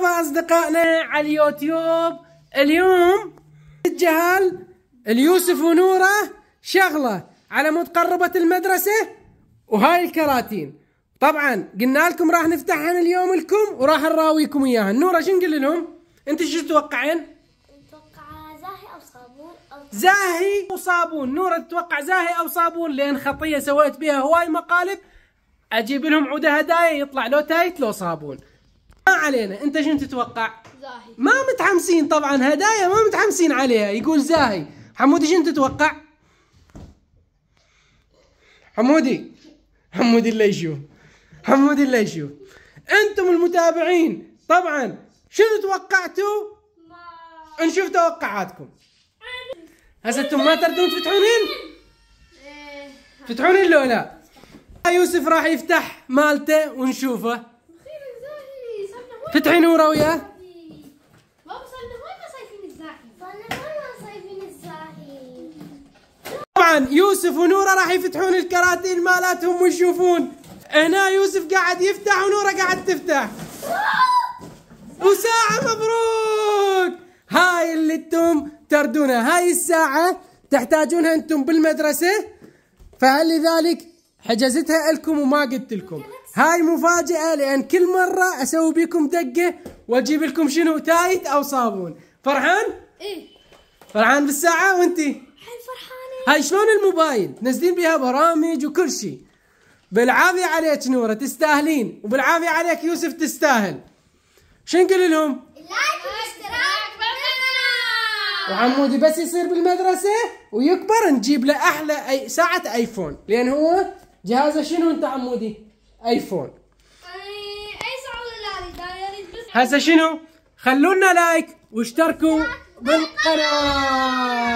مرحبا أصدقائنا على اليوتيوب. اليوم الجهال اليوسف ونوره شغلة على مود قربت المدرسة وهاي الكراتين. طبعا قلنا لكم راح نفتحها اليوم لكم وراح نراويكم اياها. نوره شو نقول لهم؟ انت شو تتوقعين؟ اتوقع زاهي او صابون زاهي او صابون. نوره تتوقع زاهي او صابون لان خطية سويت بها هواي مقالب. اجيب لهم عودة هدايا يطلع لو تايت لو صابون. ما علينا، انت شو تتوقع؟ زاهي. ما متحمسين طبعا، هدايا ما متحمسين عليها. يقول زاهي. حمودي شو تتوقع؟ حمودي اللي يشوف، حمودي اللي يشوف. انتم المتابعين طبعا شنو توقعتوا؟ نشوف توقعاتكم. هسه انتم ما تردون تفتحونين؟ تفتحونين لو لا؟ يوسف راح يفتح مالته ونشوفه. فتحي نوره وياه. بابا صرنا وين ما صايفين الزاهي؟ صرنا وين ما صايفين الزاهي؟ طبعا يوسف ونوره راح يفتحون الكراتين مالتهم ويشوفون. هنا يوسف قاعد يفتح ونوره قاعد تفتح. وساعة مبروك. هاي اللي انتم تردونها، هاي الساعة تحتاجونها انتم بالمدرسة، فلذلك حجزتها لكم وما قلت لكم. هاي مفاجأة لأن كل مرة أسوي بيكم دقة وأجيب لكم شنو تايت أو صابون. فرحان؟ ايه فرحان بالساعة وانتي؟ حيل فرحانة. هاي شلون الموبايل؟ تنزلين بها برامج وكل شيء. بالعافية عليك نورة تستاهلين، وبالعافية عليك يوسف تستاهل. شو نقول لهم؟ لايك واشتراك بالقناة. وعمودي بس يصير بالمدرسة ويكبر نجيب له أحلى ساعة آيفون، لأن هو جهازه شنو أنت عمودي؟ آيفون. اي سعودة لا اريد بس. هسه شنو؟ خلونا لايك واشتركوا بالقناة.